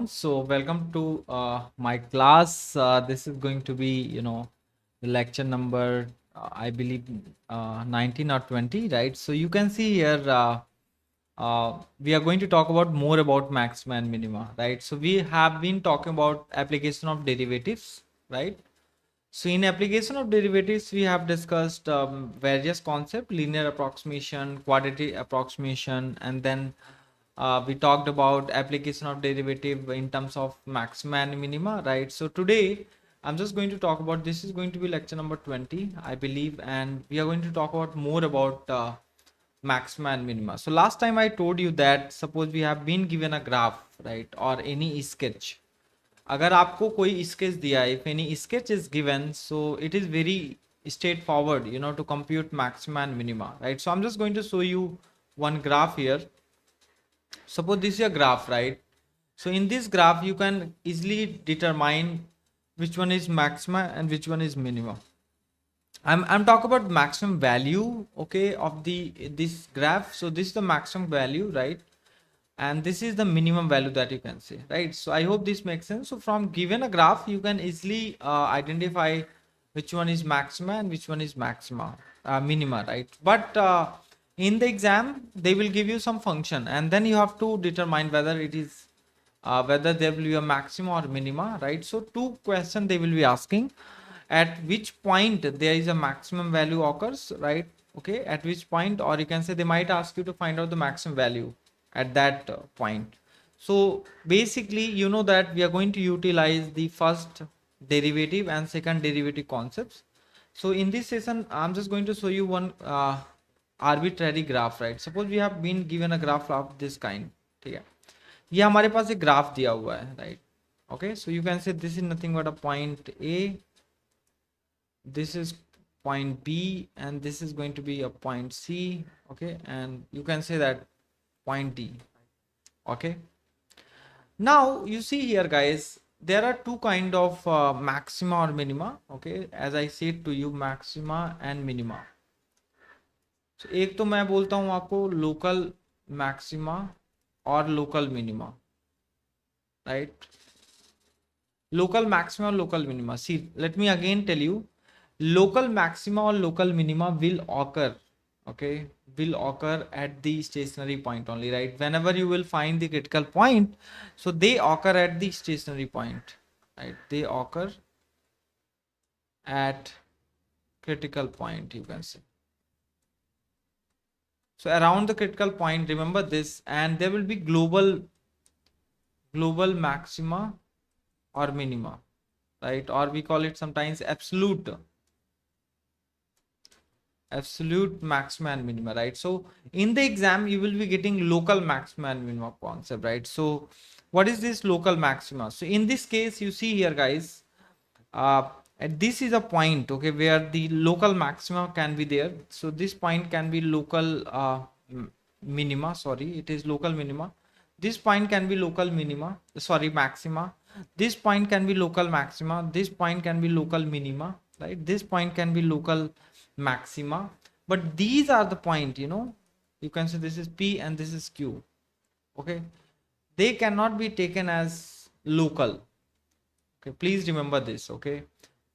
So welcome to my class. This is going to be, the lecture number, I believe, 19 or 20, right? So you can see here, we are going to talk about more about maxima and minima, right? So we have been talking about application of derivatives, right? So in application of derivatives, we have discussed various concepts, linear approximation, quadratic approximation, and then we talked about application of derivative in terms of maxima and minima, right? So today I'm just going to talk about, this is going to be lecture number 20, I believe, and we are going to talk about more about maxima and minima. So last time I told you that suppose we have been given a graph, right, or any sketch. अगर आपको कोई sketch दिया है, if any sketch is given, so it is very straightforward, to compute maxima and minima, right? So I'm just going to show you one graph here. Suppose this is a graph, right? So in this graph you can easily determine which one is maxima and which one is minima. I'm talking about maximum value, okay, of this graph. So this is the maximum value, right? And this is the minimum value that you can see, right? So I hope this makes sense. So from given a graph you can easily identify which one is maxima and which one is minima, right? But in the exam they will give you some function and then you have to determine whether it is whether there will be a maxima or minima, right? So two questions they will be asking: at which point there is a maximum value occurs, right? Okay, at which point, or you can say they might ask you to find out the maximum value at that point. So basically, you know that we are going to utilize the first derivative and second derivative concepts. So in this session I'm just going to show you one arbitrary graph, right? Suppose we have been given a graph of this kind, ठीक है, ये हमारे पास एक graph दिया हुआ है, right? Okay, so you can say this is nothing but a point A, this is point B, and this is going to be a point C, okay, and you can say that point D. Okay, now you see here guys, there are two kind of maxima or minima, okay, as I said to you, maxima and minima. So एक तो मैं बोलता हूं आपको local maxima और local minima, right? Local maxima और local minima, see let me again tell you, local maxima or local minima will occur, okay, will occur at the stationary point only, right? Whenever you will find the critical point, so they occur at the stationary point, right? They occur at critical point, you can say. So around the critical point, remember this, and there will be global maxima or minima, right? Or we call it sometimes absolute maxima and minima, right? So in the exam you will be getting local maxima and minima concept, right? So what is this local maxima? So in this case you see here guys, this is a point, okay, where the local maxima can be there. So this point can be local minima, sorry, it is local minima. This point can be local minima, sorry, maxima. This point can be local maxima, this point can be local minima, right? This point can be local maxima, but these are the point, you can say this is P and this is Q, okay, they cannot be taken as local, okay, please remember this, okay?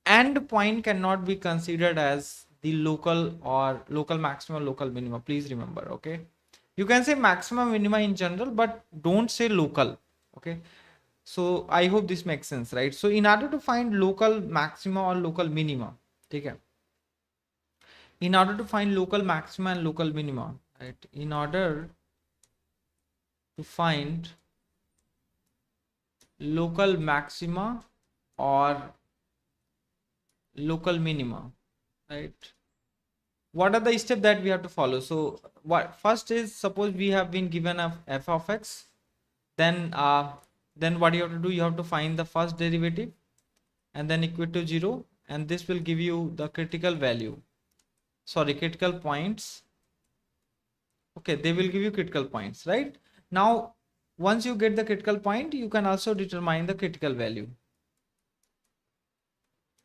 And point cannot be considered as the local or local maxima, local minima, please remember, okay? You can say maximum minima in general, but don't say local, okay? So I hope this makes sense, right? So in order to find local maxima or local minima, okay, in order to find local maxima and local minima, right? In order to find local maxima or local minima, right? What are the steps that we have to follow? So what first is, suppose we have been given a f of x, then what you have to do, you have to find the first derivative and then equal to 0, and this will give you the critical value, sorry, critical points, okay, they will give you critical points, right? Now once you get the critical point, you can also determine the critical value,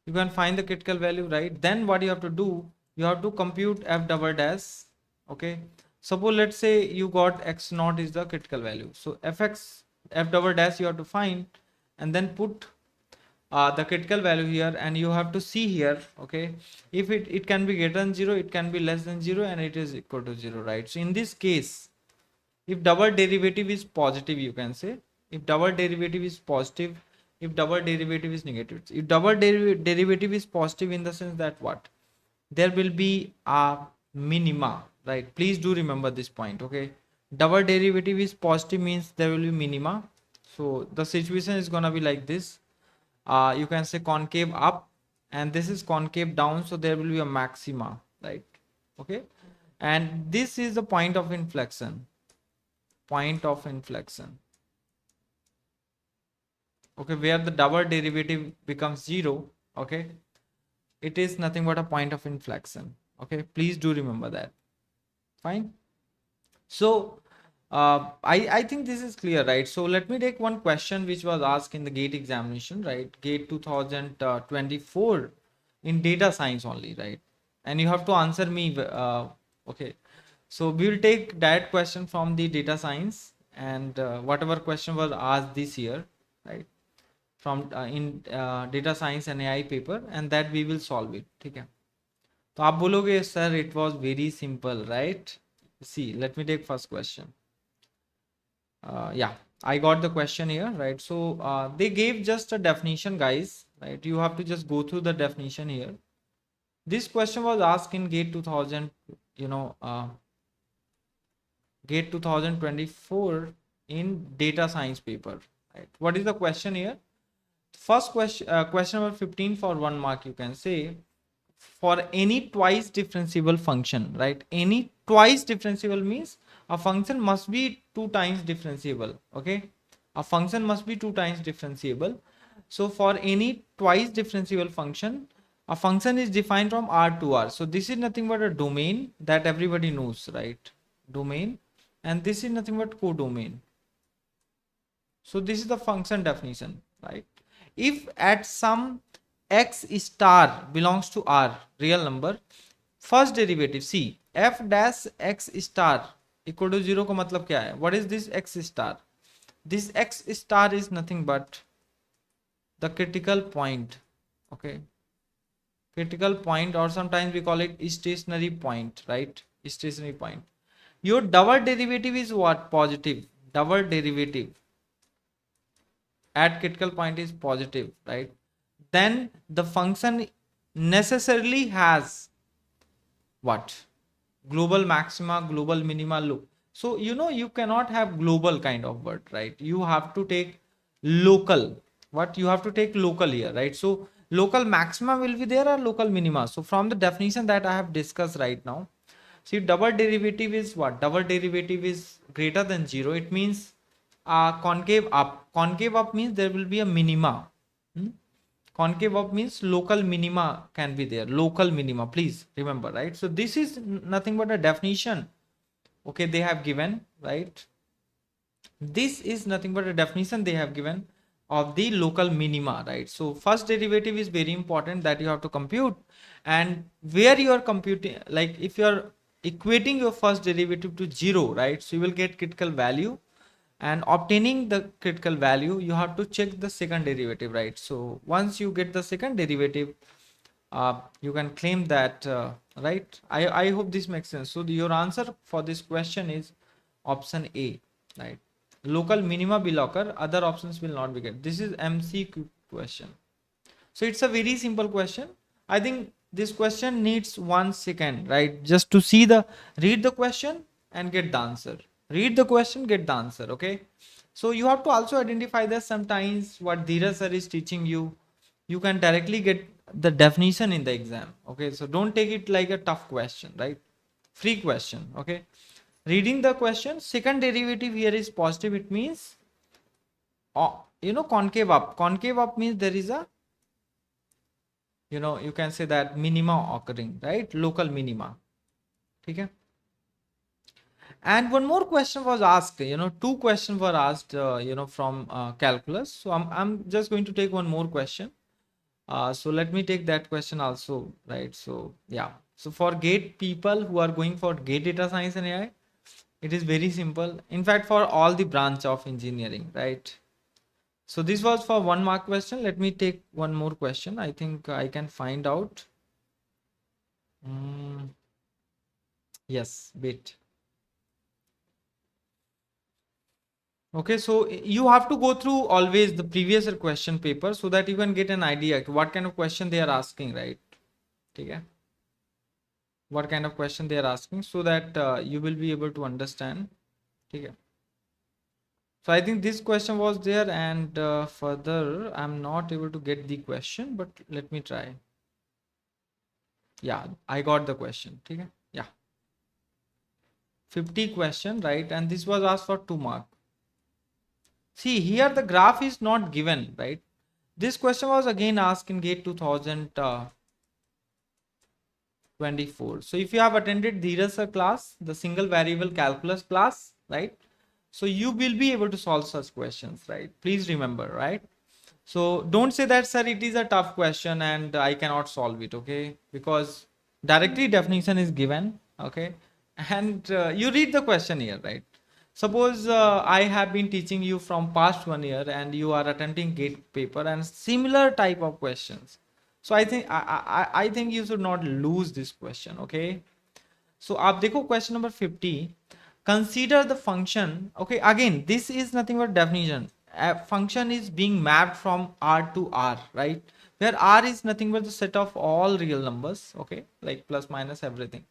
you can find the critical value, right? Then what you have to do, you have to compute f double dash, okay? Suppose let's say you got x naught is the critical value, so fx f double dash you have to find, and then put the critical value here, and you have to see here, okay, if it can be greater than 0, it can be less than 0, and it is equal to 0, right? So in this case, if double derivative is positive, you can say, if double derivative is positive, if double derivative is negative, if double derivative is positive, in the sense that what, there will be a minima, right? Please do remember this point, okay? Double derivative is positive means there will be minima. So the situation is gonna be like this. You can say concave up, and this is concave down, so there will be a maxima, right? Okay, and this is the point of inflection, point of inflection, okay, where the double derivative becomes 0, okay, it is nothing but a point of inflection, okay, please do remember that. Fine. So I think this is clear, right? So let me take one question which was asked in the GATE examination, right? GATE 2024 in data science only, right? And you have to answer me. Okay. So we will take that question from the data science, and whatever question was asked this year, right? From in data science and AI paper, and that we will solve it. Okay. तो आप बोलोगे sir it was very simple, right? See, let me take first question. Yeah, I got the question here, right? So they gave just a definition, guys, right? You have to just go through the definition here. This question was asked in GATE 2000, GATE 2024 in data science paper, right? What is the question here? First question, question number 15 for 1 mark, you can say, for any twice differentiable function, right? Any twice differentiable means a function must be 2 times differentiable, okay? A function must be 2 times differentiable. So for any twice differentiable function, a function is defined from R to R. So this is nothing but a domain that everybody knows, right? Domain, and this is nothing but codomain. So this is the function definition, right? If at some x star belongs to R, real number, first derivative, see, f dash x star equal to 0 का मतलब क्या है? What is this x star? This x star is nothing but the critical point, okay? Critical point, or sometimes we call it stationary point, right? Stationary point. Your double derivative is what? Positive. Double derivative at critical point is positive, right? Then the function necessarily has what? Global maxima, global minima. Look, so you cannot have global kind of word, right? You have to take local. What you have to take local here, right? So local maxima will be there, or local minima. So from the definition that I have discussed right now, see, double derivative is what? Double derivative is greater than 0. It means concave up. Concave up means there will be a minima. Concave up means local minima can be there. Local minima, please remember, right? So this is nothing but a definition, okay, they have given, right? This is nothing but a definition they have given of the local minima, right? So first derivative is very important that you have to compute, and where you are computing, like if you are equating your first derivative to 0, right? So you will get critical value, and obtaining the critical value, you have to check the second derivative, right? So once you get the second derivative, you can claim that, right? I hope this makes sense. So your answer for this question is option A, right? Local minima will occur, other options will not be get. This is MCQ question. So it's a very simple question. I think this question needs 1 second, right? Just to read the question and get the answer. Read the question, get the answer, okay? So you have to also identify that sometimes what Dheeraj sir is teaching you, you can directly get the definition in the exam, okay? So don't take it like a tough question, right? Free question, okay? Reading the question, second derivative here is positive. It means, concave up. Concave up means there is a, you can say that minima occurring, right? Local minima. Okay. And one more question was asked, two questions were asked, from calculus. So I'm just going to take one more question. So let me take that question also, right? So yeah. So for GATE people who are going for GATE data science and AI, It is very simple. In fact, for all the branch of engineering, right? So this was for 1 mark question. Let me take one more question. I think I can find out. Mm, yes, wait. Okay, so you have to go through always the previous question paper so that you can get an idea what kind of question they are asking, right? Okay. What kind of question they are asking so that you will be able to understand. Okay. So I think this question was there, and further I'm not able to get the question, but let me try. Yeah, I got the question. Okay. Yeah. 50 question, right? And this was asked for 2 mark. See, here the graph is not given, right? This question was again asked in GATE 2024. So if you have attended Dheeraj sir class, the single variable calculus class, right? So you will be able to solve such questions, right? Please remember, right? So don't say that, sir, it is a tough question and I cannot solve it, okay? Because directly definition is given, okay? And you read the question here, right? Suppose I have been teaching you from past 1 year and you are attempting GATE paper and similar type of questions. So I think you should not lose this question, okay? So आप देखो question number 50. Consider the function. Okay, again, this is nothing but definition. A function is being mapped from R to R, right? Where R is nothing but the set of all real numbers, okay, like plus, minus, everything.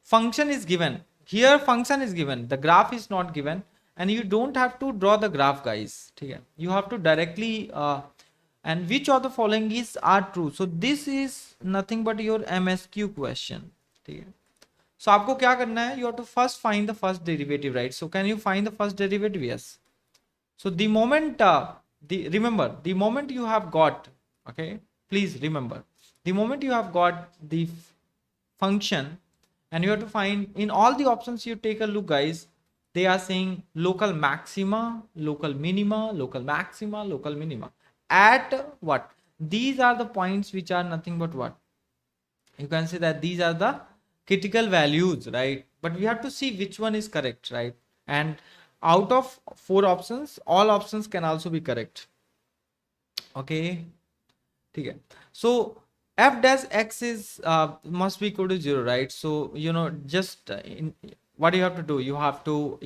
Function is given. Here function is given. The graph is not given. And you don't have to draw the graph, guys. Okay? You have to directly and which of the following is are true. So this is nothing but your MSQ question. Okay? So आपको क्या करना है? You have to first find the first derivative, right? So can you find the first derivative? Yes. So the moment remember, the moment you have got, okay, please remember, the moment you have got the function and you have to find in all the options, you take a look, guys, they are saying local maxima, local minima, local maxima, local minima at what? These are the points which are nothing but what? You can say that these are the critical values, right? But we have to see which one is correct, right? And out of 4 options, all options can also be correct. Okay. Okay. So f dash x is must be equal to 0, right? So just what you have to do, you have to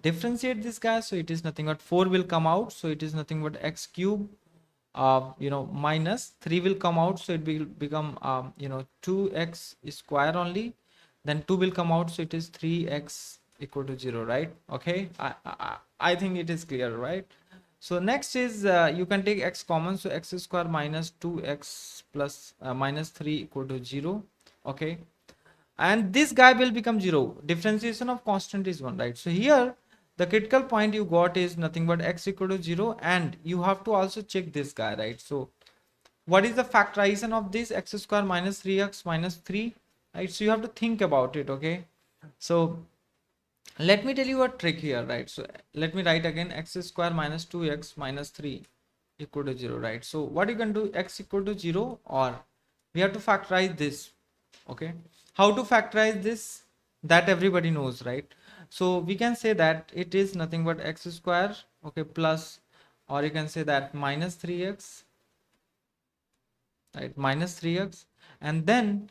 differentiate this guy. So it is nothing but 4 will come out, so it is nothing but x cube minus 3 will come out, so it will become 2x square only. Then 2 will come out, so it is 3x equal to 0, right? Okay, I think it is clear, right? So next is you can take x common, so x square minus 2x plus minus 3 equal to 0. Okay, and this guy will become 0. Differentiation of constant is 1, right? So here the critical point you got is nothing but x equal to 0, and you have to also check this guy, right? So what is the factorization of this? X square minus 3x minus 3, right? So you have to think about it, okay? So let me tell you a trick here, right? So let me write again, x square minus 2x minus 3 equal to 0, right? So what you can do, x equal to 0, or we have to factorize this, okay? How to factorize this? That everybody knows, right? So we can say that it is nothing but x square, okay, plus, or you can say that minus 3x, right? Minus 3x, and then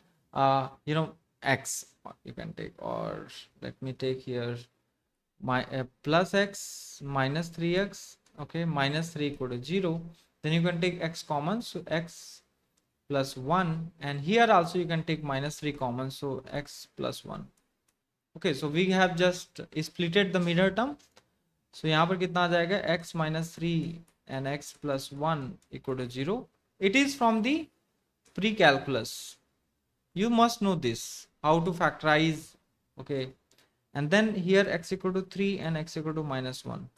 x you can take, or let me take here my plus x minus 3x, okay, minus 3 equal to 0. Then you can take x common, so x plus 1, and here also you can take minus 3 common, so x plus 1. Okay, so we have just splitted the middle term. So यहाँ पर कितना आ जाएगा? X minus 3 and x plus 1 equal to 0. It is from the pre-calculus. You must know this, how to factorize, okay? And then here x equal to 3 and x equal to minus 1.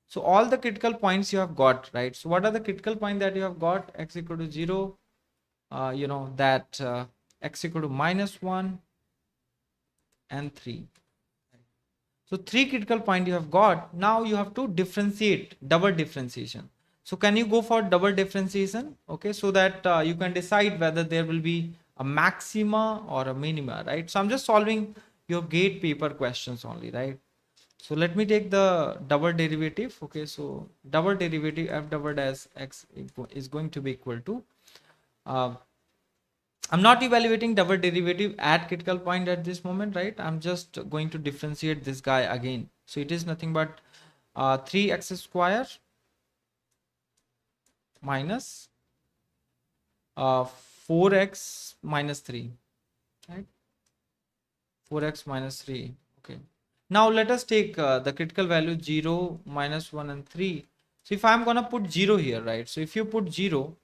So all the critical points you have got, right? So what are the critical points that you have got? X equal to 0, x equal to minus 1 and 3. So 3 critical point you have got. Now you have to differentiate, double differentiation. So can you go for double differentiation? Okay, so that you can decide whether there will be a maxima or a minima, right? So I'm just solving your gate paper questions only, right? So let me take the double derivative. Okay, so double derivative f double dash x is going to be equal to, uh, I'm not evaluating double derivative at critical point at this moment, right? I'm just going to differentiate this guy again. So it is nothing but 3x square minus 4x minus 3, right? 4x minus 3. Okay. Now let us take the critical value 0, -1 and 3. So if I'm gonna put 0 here, right? So if you put 0,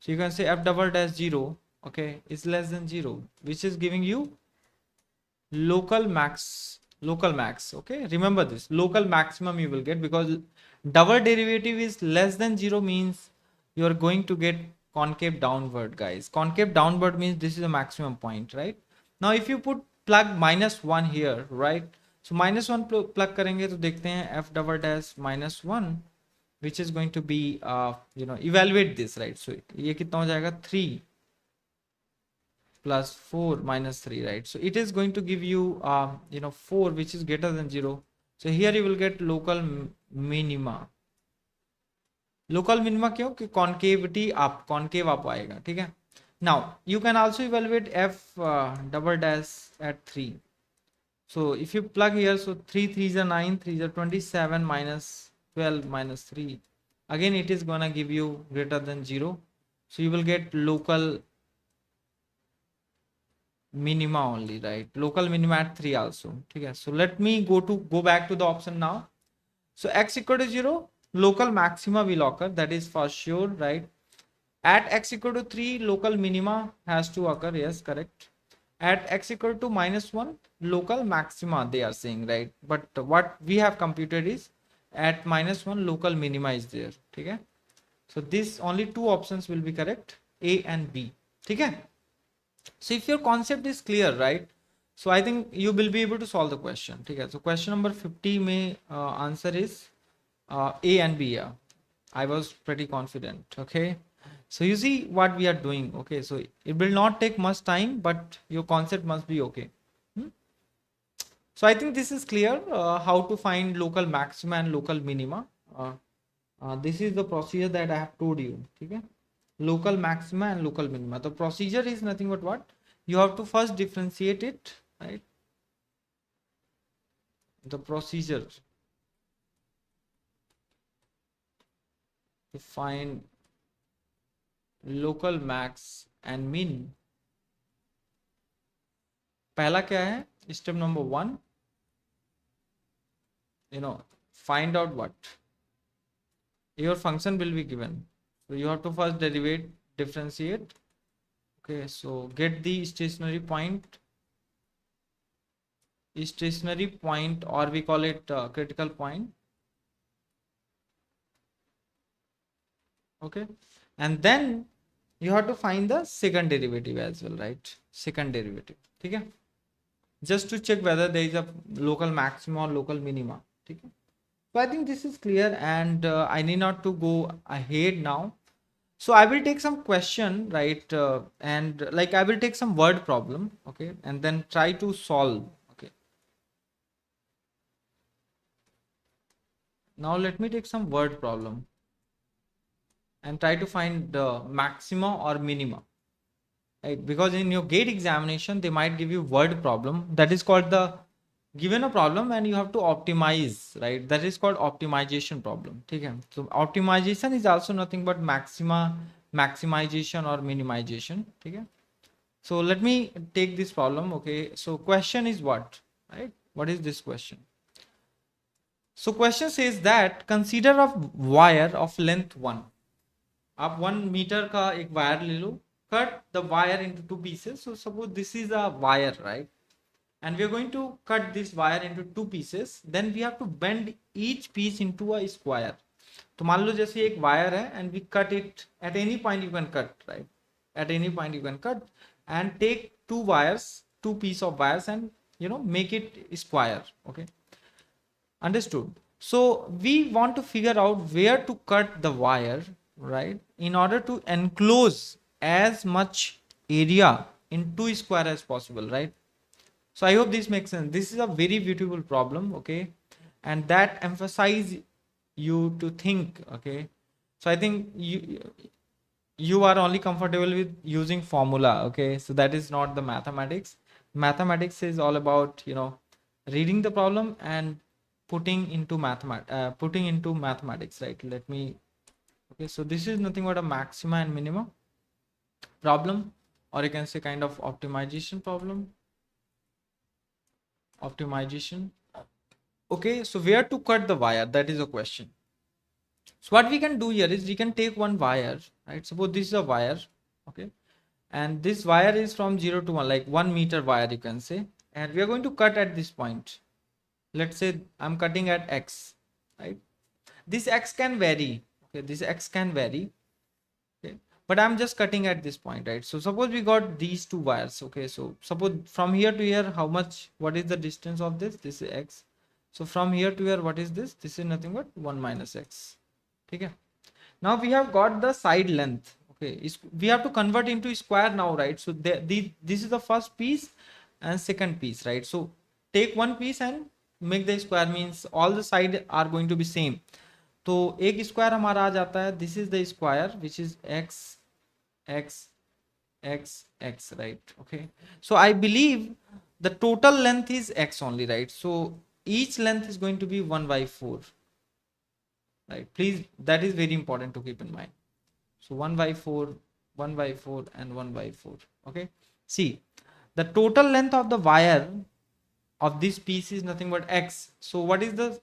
so you can say f double dash 0, okay, is less than 0, which is giving you local max. Okay, remember this, local maximum you will get, because double derivative is less than 0 means you are going to get concave downward, guys. Concave downward means this is a maximum point, right? Now if you put plug -1 here, right? So -1 plug करेंगे तो देखते हैं f double dash -1, which is going to be evaluate this, right? So ये कितना हो जाएगा 3 plus 4 minus 3, right? So it is going to give you 4, which is greater than 0. So here you will get local minima. Local minima क्यों? कि concavity up, concave up आएगा, ठीक है? Now you can also evaluate f double dash at 3. So if you plug here, so 3 3s are 9, 3s are 27 minus 12 minus 3. Again it is gonna give you greater than 0. So you will get local minima only, right? Local minima at 3 also. Okay, so let me go back to the option now. So x equal to 0, local maxima will occur, that is for sure, right? At x equal to 3, local minima has to occur. Yes, correct. At x equal to -1, local maxima they are saying, right? But what we have computed is at -1, local minima is there. Okay, so this only two options will be correct, A and B. Okay. So if your concept is clear, right? So I think you will be able to solve the question. Okay. So question number 50 may answer is A and B. Yeah, I was pretty confident. Okay. So you see what we are doing. Okay. So it will not take much time, but your concept must be okay. So I think this is clear, how to find local maxima and local minima. This is the procedure that I have told you. Okay. Local maxima and local minima. The procedure is nothing but what? You have to first differentiate it, right? The procedure to find local max and min. पहला क्या है? Step number 1. Find out what? Your function will be given. So you have to first derivate, differentiate. Okay, so get the stationary point, or we call it critical point. Okay, and then you have to find the second derivative as well, right? Second derivative. Okay, just to check whether there is a local maxima or local minima. Okay, so I think this is clear, and I need not to go ahead now. So I will take some question, right? And like I will take some word problem, okay, and then try to solve. Okay. Now let me take some word problem and try to find the maxima or minima. Right? Because in your gate examination, they might give you word problem, that is called the given a problem and you have to optimize, right? That is called optimization problem. Okay. So optimization is also nothing but maxima, maximization or minimization. Okay. So let me take this problem. Okay. So question is what, right? What is this question? So question says that consider a wire of length 1. आप 1 meter का एक wire ले लो, cut the wire into 2 pieces. So suppose this is a wire, right? And we are going to cut this wire into 2 pieces. Then we have to bend each piece into a square. तो मान लो जैसे एक wire है and we cut it at any point you can cut, right? At any point you can cut and take 2 wires, 2 piece of wires and make it square. Okay, understood? So we want to figure out where to cut the wire, right? In order to enclose as much area in 2 square as possible, right? So I hope this makes sense. This is a very beautiful problem, okay, and that emphasize you to think, okay. So I think you are only comfortable with using formula, okay. So that is not the mathematics. Mathematics is all about, you know, reading the problem and putting into mathematics, right? Let me, okay, so this is nothing but a maxima and minima problem, or you can say kind of optimization problem. Optimization. Okay, so where to cut the wire? That is a question. So what we can do here is we can take one wire, right? Suppose this is a wire, okay, and this wire is from 0 to 1, like 1 meter wire, you can say, and we are going to cut at this point. Let's say I'm cutting at x, right? This x can vary, okay, this x can vary, okay, but I'm just cutting at this point, right? So suppose we got these two wires, okay, so suppose from here to here, how much, what is the distance of this? This is x. So from here to here, what is this? This is nothing but 1 minus x. Okay. Now we have got the side length, okay, we have to convert into square now, right? So this is the first piece and second piece, right? So take one piece and make the square, means all the side are going to be same. तो एक square हमारा आ जाता है, this is the square which is x x x x, right? Okay, so I believe the total length is x only, right? So each length is going to be 1 by 4, right? Please, that is very important to keep in mind. So 1 by 4, 1 by 4 and 1 by 4. Okay, see, the total length of the wire of this piece is nothing but x. So what is the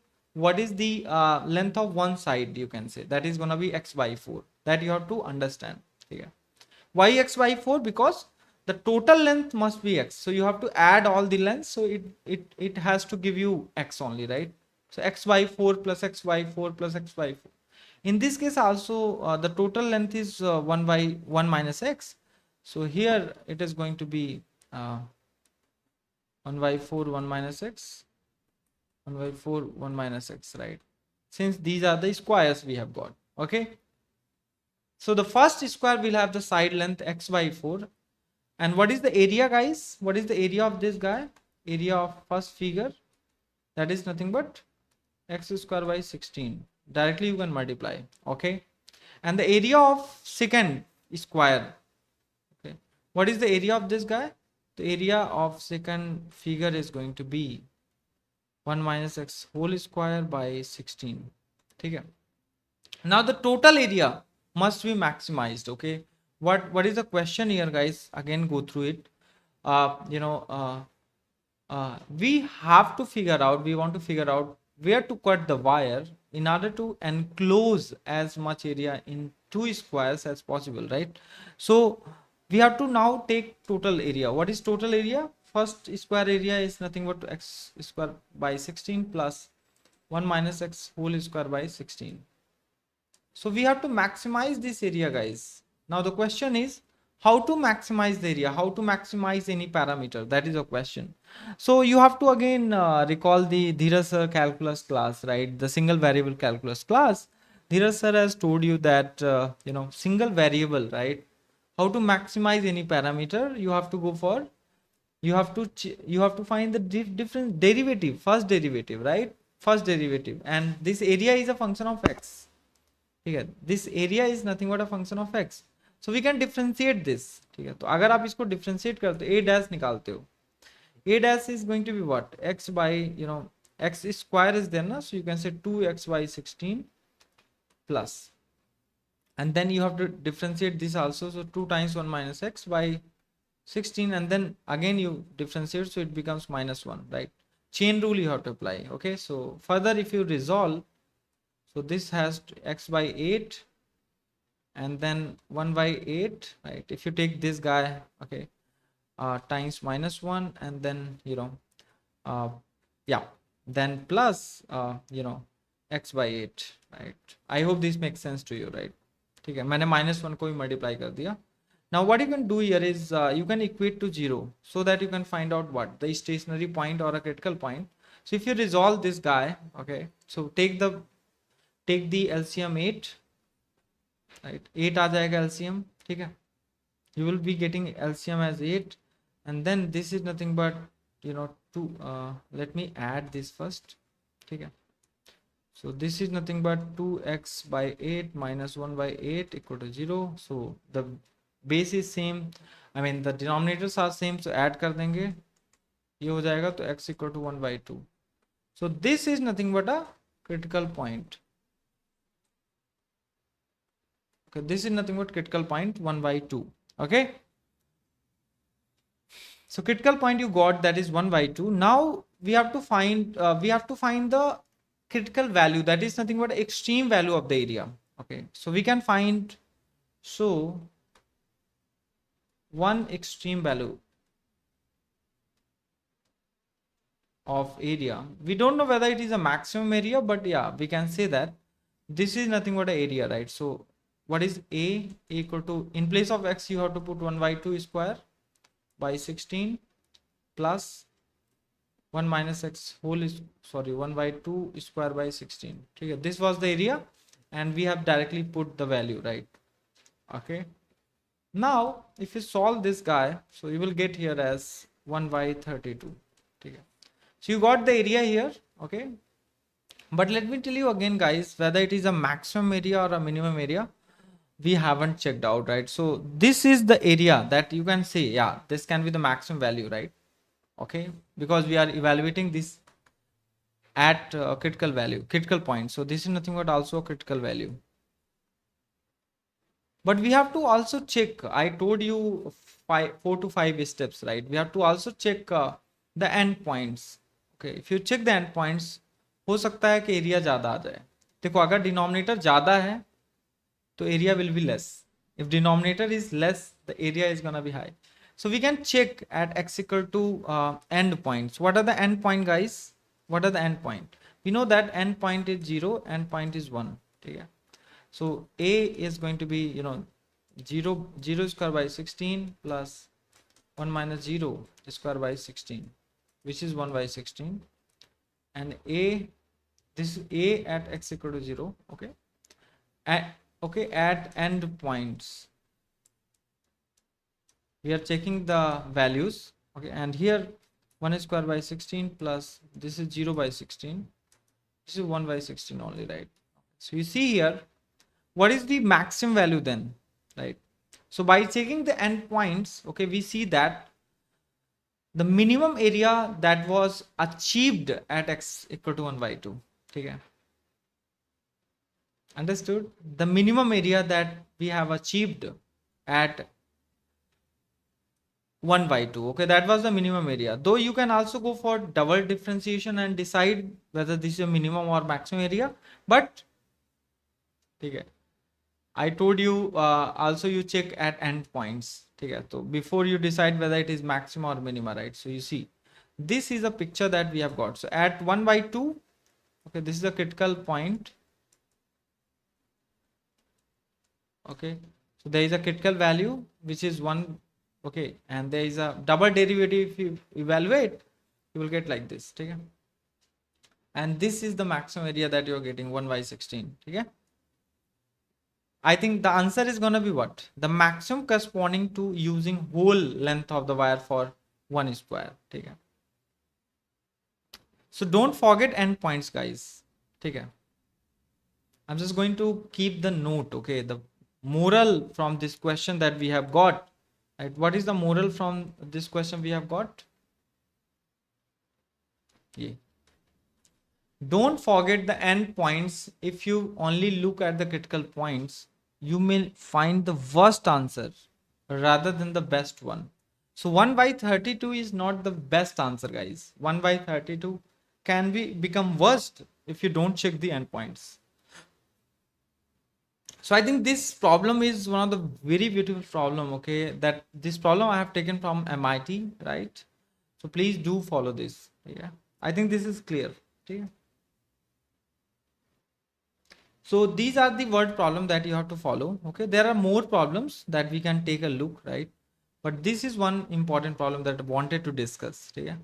length of one side, you can say? That is going to be x by 4. That you have to understand. Okay, why x by 4? Because the total length must be x, so you have to add all the lengths, so it has to give you x only, right? So x by 4 plus x by 4 plus x by 4. In this case also, the total length is 1 by 1 minus x. So here it is going to be 1 by 4 1 minus x, 1 by 4 1 minus x, right? Since these are the squares we have got. Okay, so the first square will have the side length x by 4. And what is the area, guys? What is the area of this guy? Area of first figure, that is nothing but x square by 16. Directly you can multiply. Okay, and the area of second square, okay, what is the area of this guy? The area of second figure is going to be 1 minus x whole square by 16. Okay, now the total area must be maximized. Okay, what is the question here, guys? Again, go through it. We have to figure out, we want to figure out where to cut the wire in order to enclose as much area in two squares as possible, right? So we have to now take total area. What is total area? First square area is nothing but x square by 16 plus 1 minus x whole square by 16. So we have to maximize this area, guys. Now the question is how to maximize the area, how to maximize any parameter. That is a question. So you have to again recall the Dheeraj sir calculus class, right? The single variable calculus class. Dheeraj sir has told you that single variable, right? How to maximize any parameter? You have to go for, you have to find the different derivative, first derivative, right? First derivative, and this area is a function of x. Okay, this area is nothing but a function of x. So we can differentiate this. ठीक है, तो अगर आप इसको differentiate करते हो, a dash निकालते हो, a dash is going to be what? X by, x square is there na, so you can say 2x by 16 plus, and then you have to differentiate this also, so 2 times 1 minus x by 16, and then again you differentiate, so it becomes minus 1, right? Chain rule you have to apply. Okay, so further if you resolve, so this has x by 8 and then 1 by 8, right? If you take this guy, okay, times minus 1, and then then plus x by 8, right? I hope this makes sense to you, right? ठीक है, मैंने -1 को भी multiply कर दिया. Now what you can do here is you can equate to 0 so that you can find out what the stationary point or a critical point. So if you resolve this guy, okay, so take the LCM 8, right? 8 आ जाएगा LCM, ठीक है? You will be getting LCM as 8, and then this is nothing but let me add this first. Okay. So this is nothing but 2x by 8 minus 1 by 8 equal to 0. So the base is same. I mean the denominators are same. So add कर देंगे. ये हो जाएगा तो x equal to 1 by 2. So this is nothing but a critical point. Okay, this is nothing but critical point 1 by 2. Okay. So critical point you got, that is 1 by 2. Now we have to find the critical value, that is nothing but extreme value of the area. Okay, so we can find, so one extreme value of area. We don't know whether it is a maximum area, but yeah, we can say that this is nothing but an area, right? So what is A equal to, in place of x you have to put 1 by 2 square by 16 plus 1 minus x whole is, sorry, 1 by 2 square by 16. Okay, this was the area and we have directly put the value, right? Okay, now if you solve this guy, so you will get here as 1 by 32. Okay, so you got the area here. Okay, but let me tell you again guys, whether it is a maximum area or a minimum area, we haven't checked out, right? So this is the area that you can say, yeah, this can be the maximum value, right? Okay, because we are evaluating this at critical point. So this is nothing but also a critical value. But we have to also check, I told you 4 to 5 steps, right? We have to also check the end points. Okay, if you check the end points, हो सकता है कि area ज़्यादा आ जाए. देखो अगर denominator ज़्यादा है तो area will be less. If denominator is less, the area is gonna be high. So we can check at x equal to end points. What are the end point, guys? What are the end point? We know that end point is 0, end point is 1. Okay. So A is going to be, 0 square by 16 plus 1 minus 0 square by 16, which is 1 by 16. And A, this is A at x equal to 0. Okay. At end points, we are checking the values. Okay, and here 1 square by 16 plus this is 0 by 16, this is 1 by 16 only, right? So you see here, what is the maximum value then, right? So by checking the end points, okay, we see that the minimum area that was achieved at x equal to 1 by 2. Okay, understood? The minimum area that we have achieved at 1 by 2. Okay, that was the minimum area. Though you can also go for double differentiation and decide whether this is a minimum or maximum area. But okay, I told you also you check at end points. Okay, so before you decide whether it is maximum or minimum, right? So you see, this is a picture that we have got. So at 1 by 2, okay, this is a critical point. Okay, so there is a critical value which is 1. Okay, and there is a double derivative. If you evaluate, you will get like this. Okay, and this is the maximum area that you are getting, 1 by 16. Okay, I think the answer is going to be what? The maximum corresponding to using whole length of the wire for 1 square. Okay, so don't forget endpoints, guys. Okay, I'm just going to keep the note. Okay, the moral from this question that we have got, right? What is the moral from this question we have got? Yeah. Don't forget the end points. If you only look at the critical points, you may find the worst answer rather than the best one. So 1 by 32 is not the best answer, guys. 1 by 32 can become worst if you don't check the endpoints. So I think this problem is one of the very beautiful problem. Okay, that this problem I have taken from MIT, right? So please do follow this. Yeah, I think this is clear. Okay. So these are the word problem that you have to follow. Okay, there are more problems that we can take a look, right? But this is one important problem that I wanted to discuss. Okay.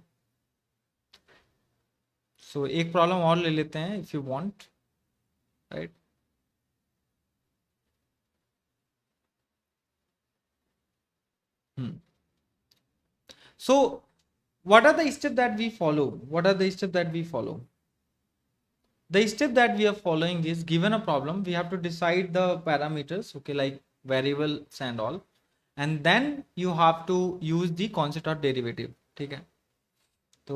So एक problem और ले लेते हैं if you want, right? So what are the steps that we follow? What are the steps that we follow? The step that we are following is, given a problem, we have to decide the parameters, okay, like variables and all, and then you have to use the concept of derivative. ठीक है, तो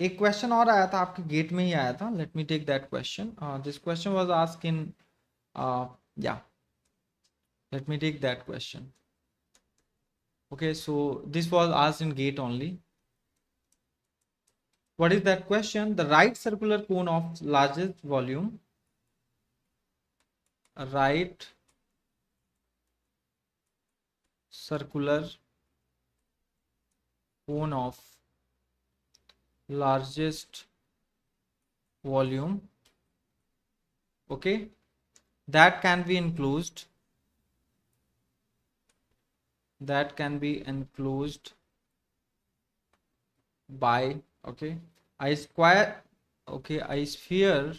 एक question और आया था आपके gate में ही आया था. Let me take that question. This question was asked in या let me take that question. Okay, so this was asked in gate only. What is that question? The right circular cone of largest volume, right circular cone of largest volume, okay, that can be enclosed, by, okay, a square, okay, a sphere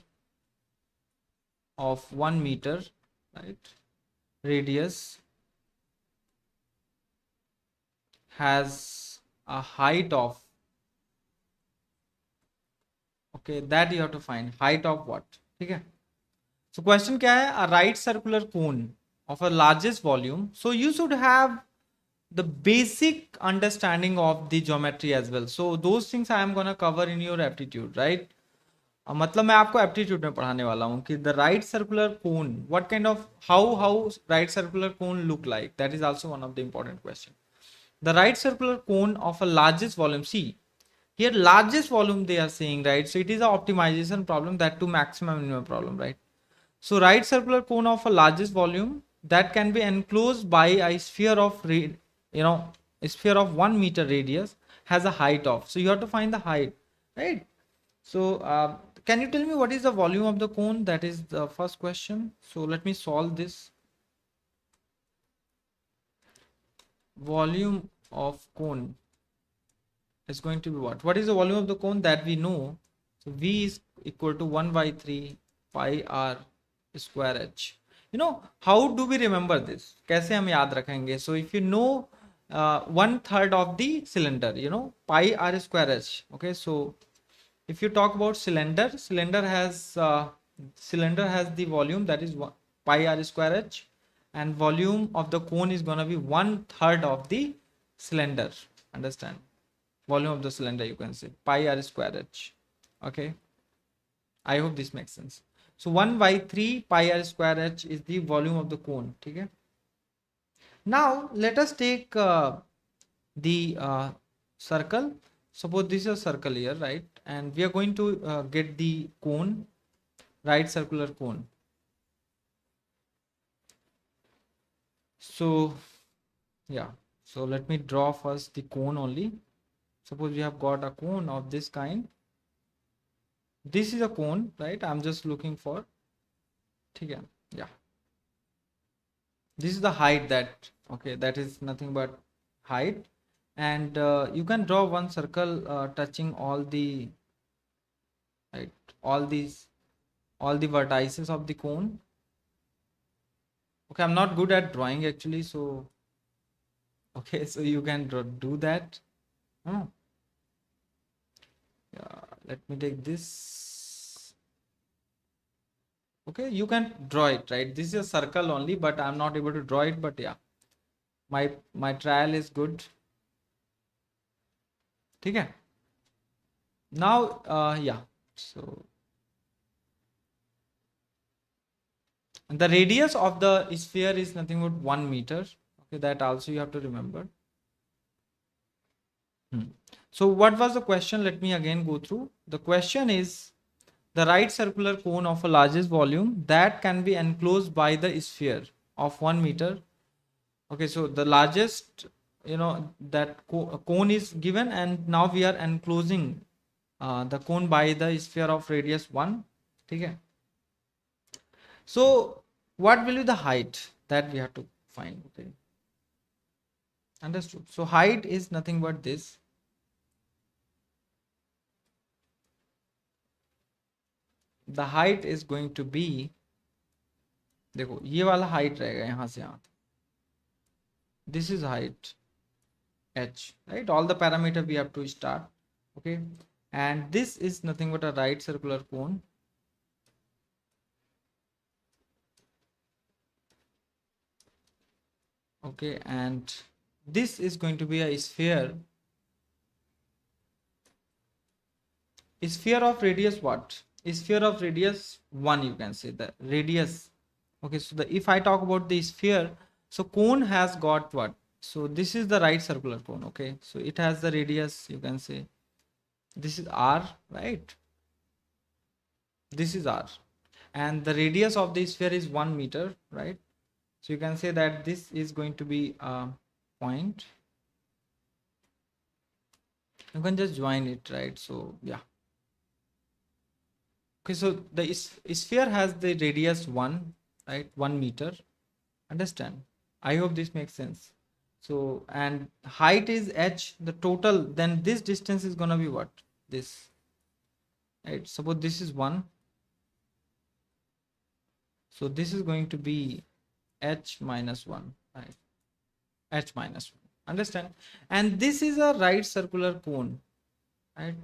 of 1 meter, right, radius, has a height of, okay, that you have to find height of what. ठीक है, so question क्या है? A right circular cone of a largest volume. So you should have the basic understanding of the geometry as well. So those things I am gonna cover in your aptitude, right? मतलब मैं आपको aptitude में पढ़ाने वाला हूँ कि the right circular cone, what kind of, how right circular cone look like, that is also one of the important question. The right circular cone of a largest volume. See, here largest volume they are saying, right? So it is a optimization problem, that to maximum minimum problem, right? So right circular cone of a largest volume that can be enclosed by a sphere of, a sphere of 1 meter radius, has a height of. So you have to find the height, right? So can you tell me what is the volume of the cone? That is the first question. So let me solve this. Volume of cone is going to be what? What is the volume of the cone that we know? So V is equal to 1 by 3 pi r square h. How do we remember this? कैसे हम याद रखेंगे? So if you know 1/3 of the cylinder, pi r square h. Okay, so if you talk about cylinder has the volume, that is pi r square h, and volume of the cone is going to be 1/3 of the cylinder. Understand? Volume of the cylinder, you can say pi r square h. Okay, I hope this makes sense. So 1 by 3 pi r square h is the volume of the cone. Okay, now let us take the circle. Suppose this is a circle here, right? And we are going to get the cone, right circular cone. So yeah, so let me draw first the cone only. Suppose we have got a cone of this kind. This is a cone, right? I'm just looking for, okay, yeah, this is the height, that, okay, that is nothing but height. And you can draw one circle touching all the, right, all the vertices of the cone. Okay, I'm not good at drawing actually, so okay, so you can do that. Yeah, let me take this. Okay, you can draw it, right? This is a circle only, but I'm not able to draw it, but yeah, my trial is good. Okay, now yeah, so the radius of the sphere is nothing but 1 meter. Okay, that also you have to remember. So what was the question? Let me again go through. The question is, the right circular cone of a largest volume that can be enclosed by the sphere of 1 meter. Okay, so the largest, that cone is given, and now we are enclosing the cone by the sphere of radius 1. Okay, so what will be the height that we have to find? Okay, understood. So height is nothing but this. The height is going to be, देखो ये वाला height रहेगा यहाँ से यहाँ, this is height h, right? All the parameter we have to start. Okay, and this is nothing but a right circular cone. Okay, and this is going to be a sphere. Sphere of radius what? Sphere of radius 1, you can say the radius. Okay, so the if I talk about the sphere, so cone has got what? So this is the right circular cone. Okay, so it has the radius, you can say this is r, right? This is r, and the radius of the sphere is 1 meter, right? So you can say that this is going to be a point. You can just join it, right? So yeah. Okay, so the sphere has the radius 1, right? 1 meter. Understand? I hope this makes sense. So, and height is h, the total, then this distance is gonna be what? This, right? Suppose this is 1. So this is going to be h minus 1, right? H minus 1. Understand? And this is a right circular cone, right?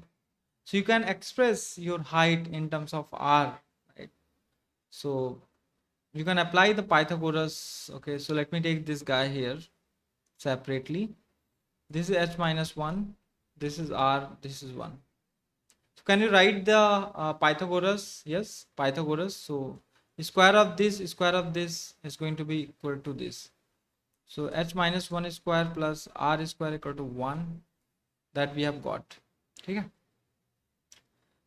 So you can express your height in terms of r, right? So you can apply the Pythagoras. Okay, so let me take this guy here separately. This is h minus 1, this is r, this is 1. So can you write the Pythagoras? Yes, Pythagoras. So square of this is going to be equal to this. So h minus 1 square plus r square equal to 1, that we have got. Okay.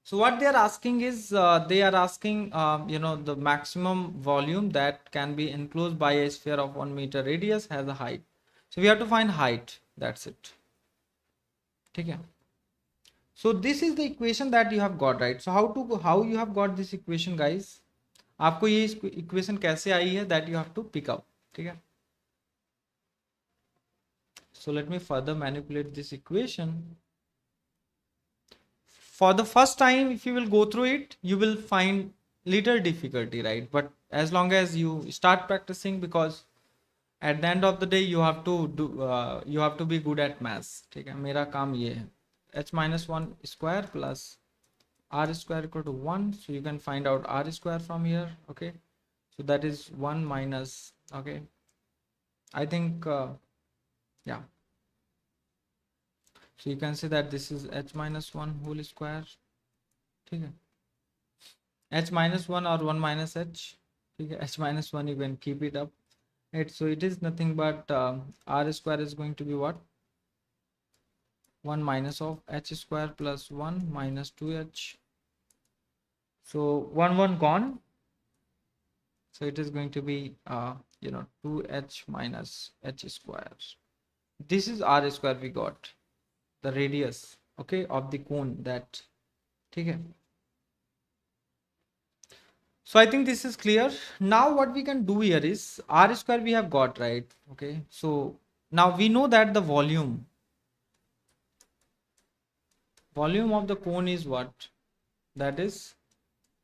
So what they are asking is they are asking the maximum volume that can be enclosed by a sphere of 1 meter radius has a height. So we have to find height. That's it. Okay. So this is the equation that you have got, right? So how you have got this equation, guys? आपको ये equation कैसे आई है, that you have to pick up. ठीक है? So let me further manipulate this equation. For the first time, if you will go through it, you will find little difficulty, right? But as long as you start practicing, because at the end of the day you have to do you have to be good at maths. ठीक है? मेरा काम ये है. H minus 1 square plus r square equal to 1. So you can find out r square from here. Okay, so that is 1 minus, okay, I think yeah, so you can say that this is h minus 1 whole square. Okay, h minus 1 or 1 minus h. Okay, h minus 1 you can keep it up, right? So it is nothing but r square is going to be what? 1 minus of h square plus 1 minus 2h. So 1 gone. So it is going to be 2h minus h square. This is r square we got, the radius, okay, of the cone that. Okay. So I think this is clear. Now what we can do here is r square we have got, right? Okay. So now we know that the volume of the cone is what? That is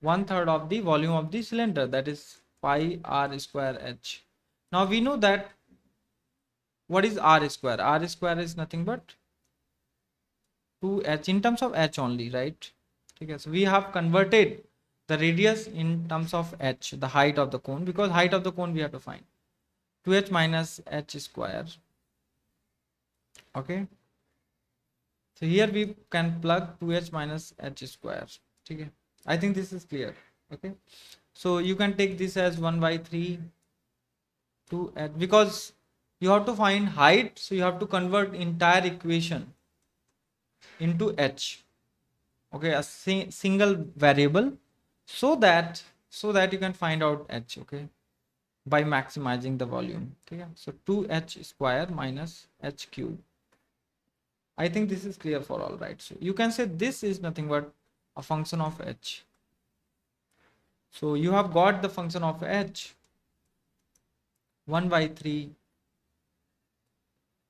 1/3 of the volume of the cylinder, that is pi r square h. Now we know that what is r square? R square is nothing but 2h in terms of h only, right? Okay, so we have converted the radius in terms of h, the height of the cone, because height of the cone we have to find 2h minus h square. Okay, so here we can plug 2h minus h square. Okay, I think this is clear. Okay, so you can take this as 1/3 2h, because you have to find height, so you have to convert entire equation into h. Okay, a single variable, so that you can find out h. Okay, by maximizing the volume. Okay, so 2h square minus h cube. I think this is clear for all, right? So you can say this is nothing but a function of h. So you have got the function of h 1/3.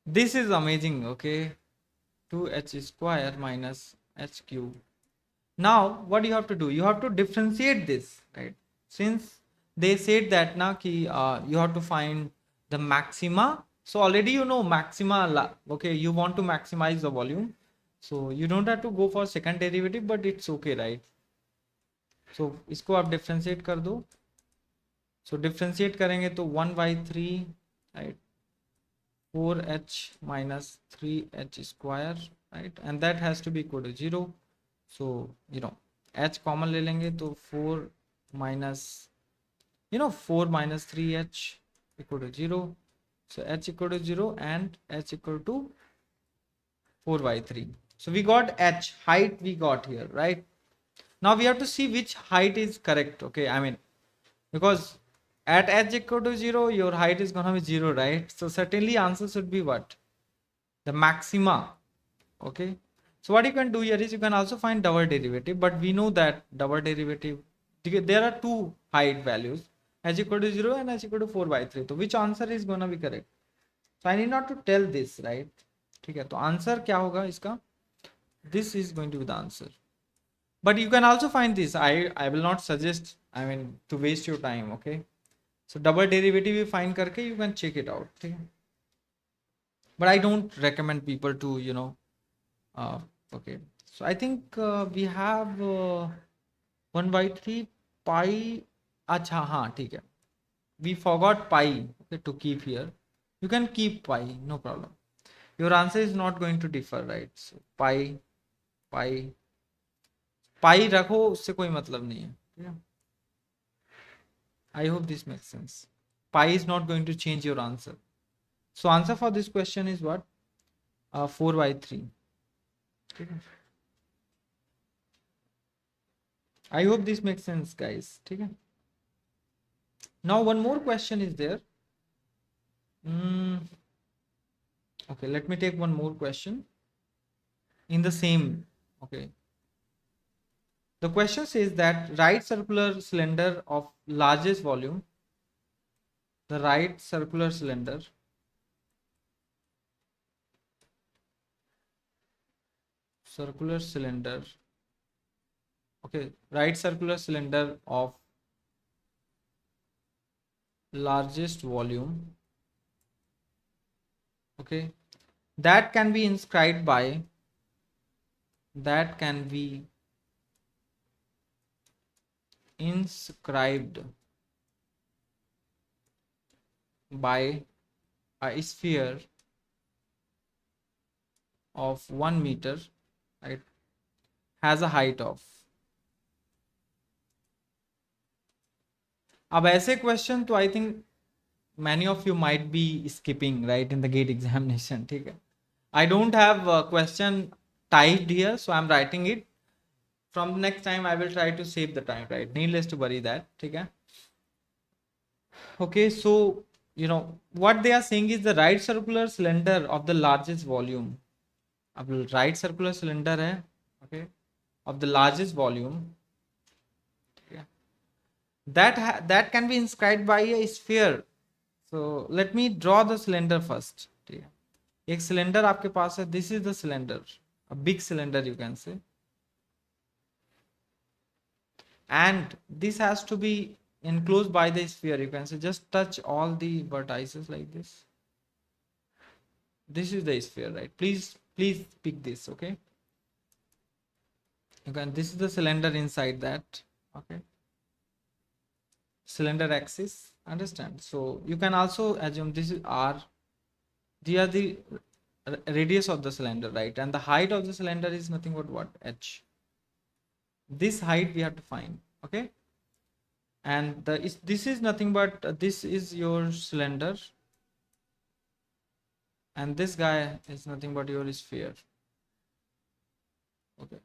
This is amazing. Okay, 2h square minus h cube. Now what you have to do, you have to differentiate this, right? Since they said that now you have to find the maxima So already you know maxima, okay, you want to maximize the volume. So you don't have to go for second derivative, but it's okay, right? So इसको आप differentiate कर दो. So differentiate करेंगे तो 1/3, right? 4h minus 3h square, right? And that has to be equal to 0. So you know h common ले लेंगे तो 4 minus 4 minus 3h equal to 0. So h equal to 0 and h equal to 4/3. So we got h height, we got here, right? Now we have to see which height is correct. Okay, I mean, because at h equal to 0 your height is gonna be 0, right? So certainly answer should be what? The maxima. Okay, so what you can do here is you can also find double derivative, but we know that double derivative, there are two height values, h equal to 0 and h equal to 4/3. So which answer is gonna be correct? So I need not to tell this, right? ठीक है, तो answer क्या होगा इसका? This is going to be the answer. But you can also find this. I will not suggest, I mean, to waste your time. Okay, so double derivative you find करके you can check it out. ठीक है? But I don't recommend people to uh, okay. So I think we have 1/3 pi. अच्छा हाँ ठीक है. We forgot pi, okay, to keep here. You can keep pi, no problem. Your answer is not going to differ, right? So pi रखो, उससे कोई मतलब नहीं है. I hope this makes sense. Pi is not going to change your answer. So answer for this question is what? 4/3. Okay. I hope this makes sense, guys. Okay. Now one more question is there. Okay, let me take one more question in the same. Okay. The question says that right circular cylinder of largest volume, the right circular cylinder okay, right circular cylinder of largest volume, okay, that can be inscribed by a sphere of 1 meter, right, has a height of. अब ऐसे question तो I think many of you might be skipping, right, in the gate examination. ठीक है, I don't have a question typed here, so I'm writing it. From next time I will try to save the time, right? Needless to worry that. ठीक है. Okay, so what they are saying is the right circular cylinder of the largest volume. अब right circular cylinder है, okay, of the largest volume, that can be inscribed by a sphere. So let me draw the cylinder first. ठीक है, एक cylinder आपके पास है. This is the cylinder, a big cylinder you can say, and this has to be enclosed by the sphere. You can say just touch all the vertices like this. This is the sphere, right? Please pick this. Okay, you can, this is the cylinder inside that. Okay, cylinder axis, understand? So you can also assume this is r. These are the radius of the cylinder, right? And the height of the cylinder is nothing but what? H. This height we have to find. Okay, and this is nothing but this is your cylinder, and this guy is nothing but your sphere. Okay,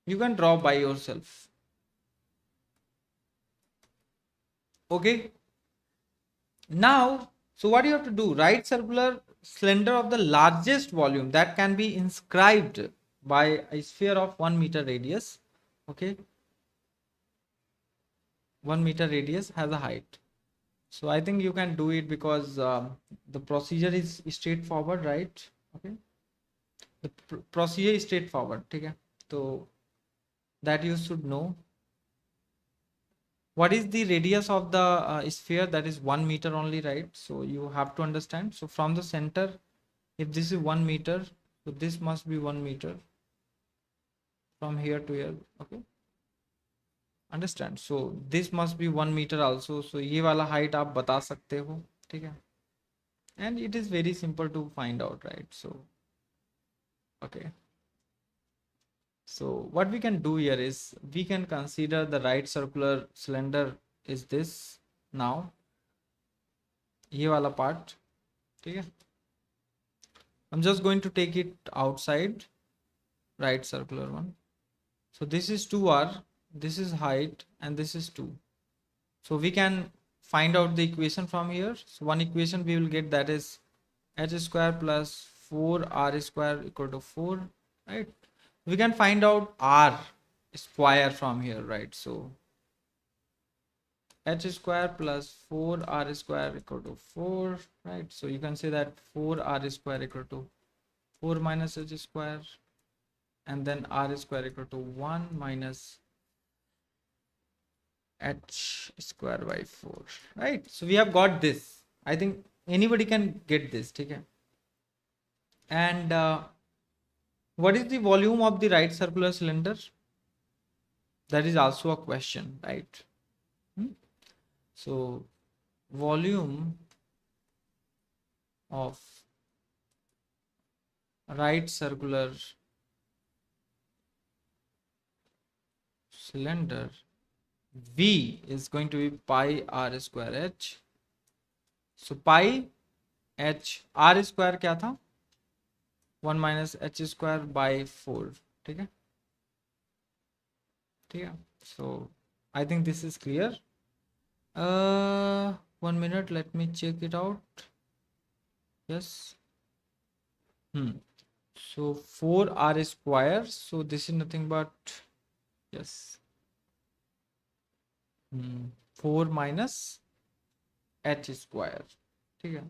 you can draw by yourself. Okay, now so what you have to do? Right circular cylinder of the largest volume that can be inscribed by a sphere of 1 meter radius. Okay, 1 meter radius has a height. So I think you can do it because the procedure is straightforward, right? Okay, the procedure is straightforward. Okay, so that you should know. What is the radius of the sphere? That is 1 meter only, right? So you have to understand. So from the center, if this is 1 meter, so this must be 1 meter from here to here. Okay, understand? So this must be 1 meter also. So ये वाला height आप बता सकते हो, ठीक है? And it is very simple to find out, right? So okay. So what we can do here is we can consider the right circular cylinder is this now. ये वाला part, ठीक है? I'm just going to take it outside, right circular one. So this is 2r, this is height, and this is 2. So we can find out the equation from here. So one equation we will get, that is h square plus 4r square equal to 4, right? We can find out r square from here, right? So h square plus 4r square equal to 4, right? So you can say that 4r square equal to 4 minus h square, and then r square equal to 1 minus h square by 4, right? So we have got this. I think anybody can get this, okay? And what is the volume of the right circular cylinder? That is also a question, right? So volume of right circular cylinder, V is going to be pi r square h. So pi h r square क्या था? 1 minus h square by 4. ठीक है? ठीक है? So I think this is clear. 1 minute, let me check it out. Yes. So 4r square. So this is nothing but, yes, 4 minus h square. ठीक है?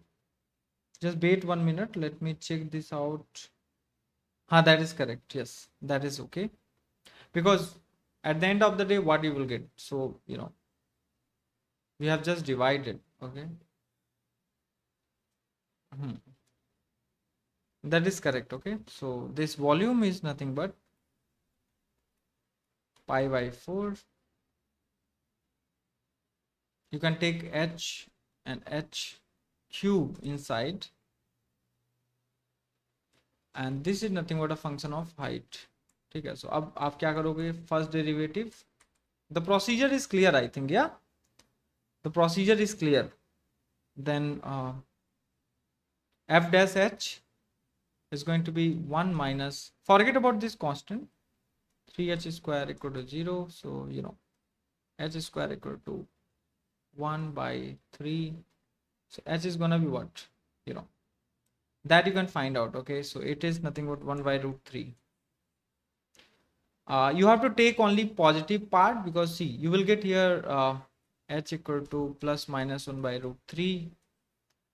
Just wait 1 minute. Let me check this out. That is correct. Yes, that is okay. Because at the end of the day, what you will get? So, we have just divided. Okay. That is correct. Okay. So this volume is nothing but pi by 4. You can take h and h cube inside. And this is nothing but a function of height. ठीक है? So अब आप क्या करोगे? First derivative. The procedure is clear, I think. Yeah, the procedure is clear. Then f dash h is going to be 1 minus, forget about this constant, 3h square equal to 0. So h square equal to 1 by 3. So h is gonna be what? That you can find out. Okay, so it is nothing but 1 by root 3. You have to take only positive part, because see, you will get here h equal to plus minus 1 by root 3,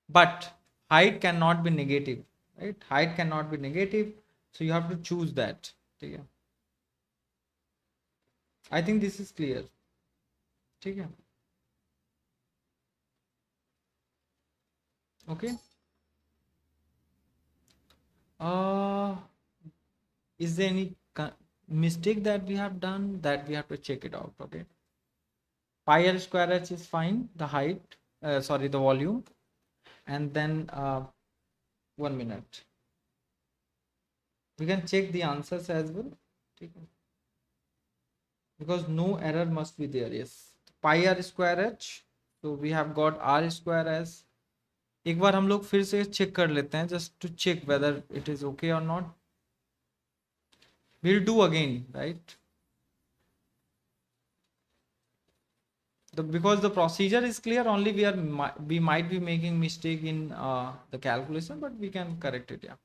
but height cannot be negative, right? Height cannot be negative, so you have to choose that. Okay, I think this is clear. Okay. Okay. Is there any mistake that we have done? That we have to check it out. Okay, pi r square h is fine, the height, sorry, the volume. And then 1 minute, we can check the answers as well. Okay, because no error must be there. Yes, pi r square h, so we have got r square as, एक बार हम लोग फिर से check कर लेते हैं, just to check whether it is okay or not. We'll do again, right? Because the procedure is clear, only we might be making mistake in the calculation, but we can correct it. Yeah.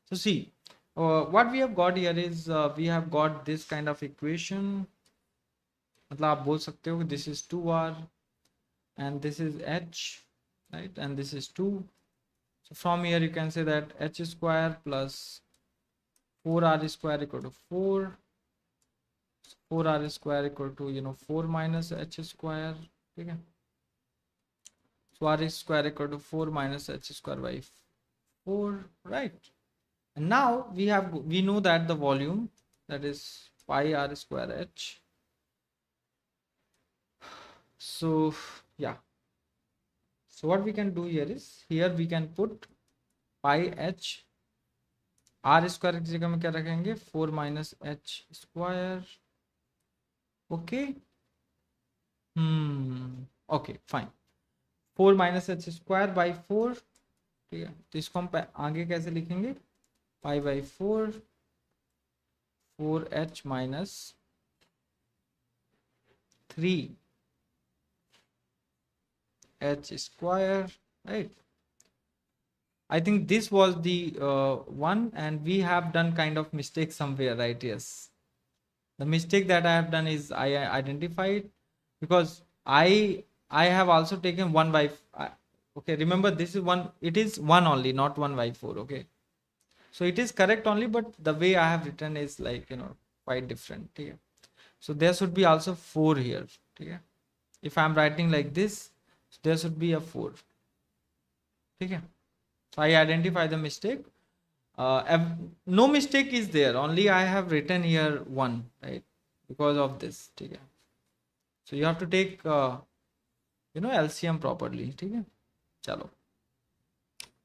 So see, what we have got here is we have got this kind of equation. मतलब आप बोल सकते हो कि this is 2r and this is h, right? And this is 2. So from here you can say that h square plus 4r square equal to 4. 4r square equal to 4 minus h square. ठीक है, so r square equal to 4 minus h square by 4, right? And now we know that the volume, that is pi r square h. So yeah, so what we can do here is, here we can put pi h, r square की जगह में क्या रखेंगे, 4 minus H square. Okay, okay fine. 4 minus H square by 4. ठीक है, तो इसको हम आगे कैसे लिखेंगे, pi by 4, 4h minus 3h square, right? I think this was the one, and we have done kind of mistake somewhere, right? Yes. The mistake that I have done is I identified, because I have also taken 1 by okay, remember this is 1, it is 1 only, not 1 by 4. Okay, so it is correct only, but the way I have written is like quite different. Okay, so there should be also 4 here. Okay, if I am writing like this, there should be a 4. Okay, so I identify the mistake. No mistake is there, only I have written here 1, right, because of this. Okay, so you have to take LCM properly. Okay, chalo.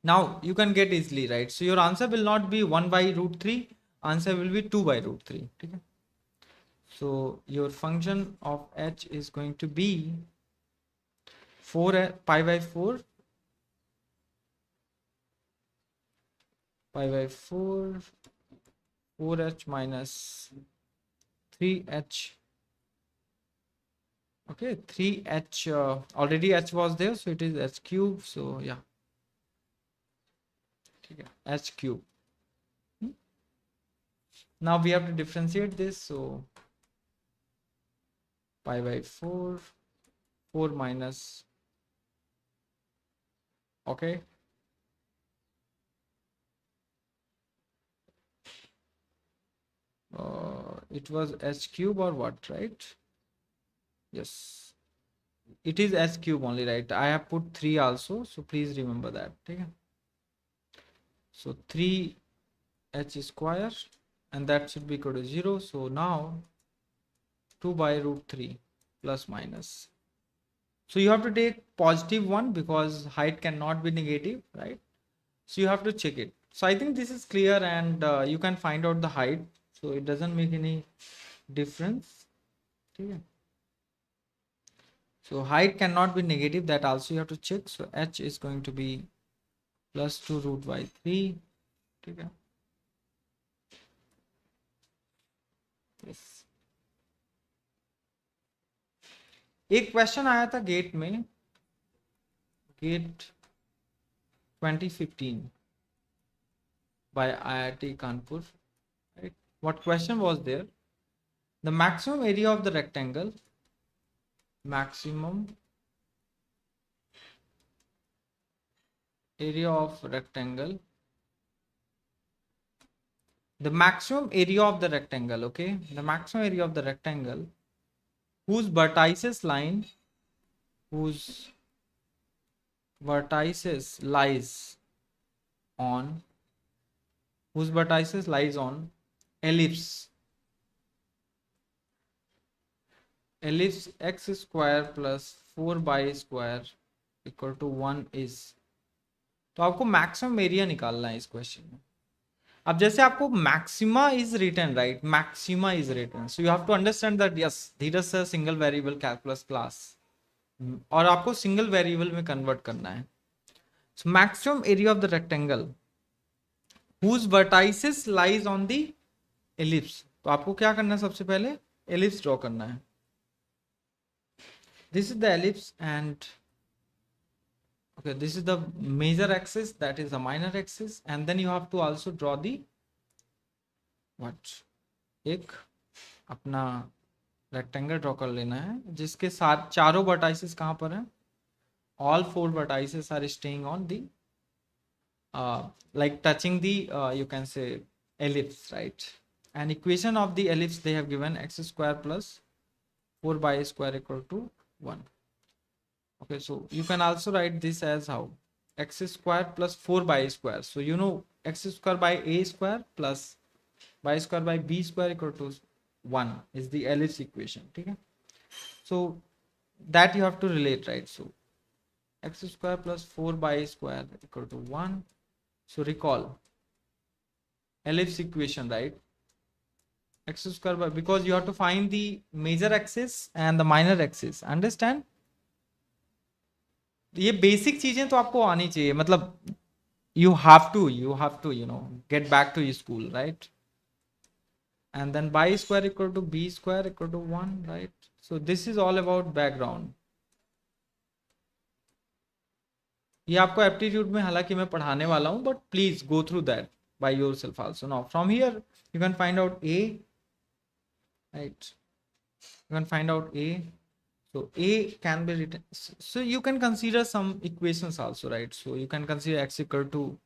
Now you can get easily, right? So your answer will not be 1 by root 3, answer will be 2 by root 3. Okay, so your function of h is going to be 4 pi by 4, pi by 4, 4h minus 3h. Okay, 3h, already h was there, so it is h cube. So yeah, h cube. Now we have to differentiate this. So pi by 4, 4 minus, okay, it was h cube or what, right? Yes, it is h cube only, right? I have put 3 also, so please remember that. Okay, so 3h square, and that should be equal to 0. So now 2 by root 3 plus minus. So you have to take positive 1 because height cannot be negative, right? So you have to check it. So I think this is clear, and you can find out the height. So it doesn't make any difference. Okay, so height cannot be negative, that also you have to check. So h is going to be plus 2 root by 3. Okay, yes. एक question आया था gate में, gate 2015 by IIT Kanpur, right? What question was there? The maximum area of the rectangle, maximum area of rectangle, the maximum area of the rectangle, okay, the maximum area of the rectangle whose vertices lies on ellipse x square plus 4 by square equal to 1 is. तो आपको maximum area निकालना है इस question में. अब जैसे आपको maxima is written, right, maxima is written, so you have to understand that yes, Dheeraj sir single variable calculus class, और आपको सिंगल वेरिएबल में कन्वर्ट करना है. So maximum area of the rectangle whose vertices lies on the ellipse. तो आपको क्या करना है, सबसे पहले ellipse ड्रॉ करना है. This is the ellipse, and okay, this is the major axis, that is the minor axis, and then you have to also draw the what, एक अपना रेक्टेंगल ड्रॉ कर लेना है जिसके साथ चारों वर्टाइसेस कहाँ पर हैं, all 4 vertices are staying on the like touching the you can say ellipse, right? and equation of the ellipse they have given x square plus 4 by square equal to 1. Okay, so you can also write this as how x square plus 4 by square. So you know x square by a square plus y square by b square equal to 1 is the ellipse equation. Okay, so that you have to relate, right? So x square plus 4 by square equal to 1. So recall ellipse equation, right? X square by, because you have to find the major axis and the minor axis. Understand? ये basic चीजें तो आपको आनी चाहिए, मतलब you have to get back to your school, right? And then by square equal to b square equal to 1, right? So this is all about background. ये आपको aptitude में हालांकि मैं पढ़ाने वाला हूं, but please go through that by yourself also. Now from here you can find out a, right? You can find out a. So a can be written, so you can consider some equations also, right? So you can consider x equal to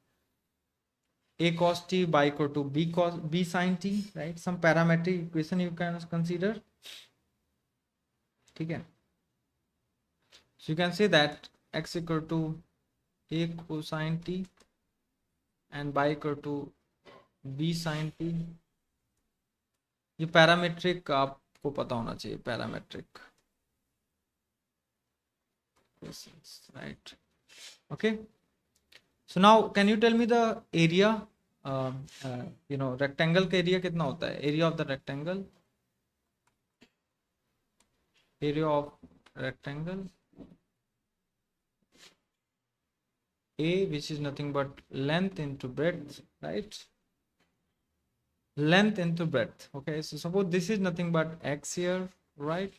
a cos t by equal to b sin t, right? Some parametric equation you can consider. Okay, so you can say that x equal to a cosine t and by equal to b sin t. ये parametric आपको पता होना चाहिए, parametric, right? Okay, so now can you tell me the area, rectangle का area कितना होता है? area of the rectangle, area of rectangle a, which is nothing but length into breadth, right? Length into breadth. Okay, so suppose this is nothing but x here, right?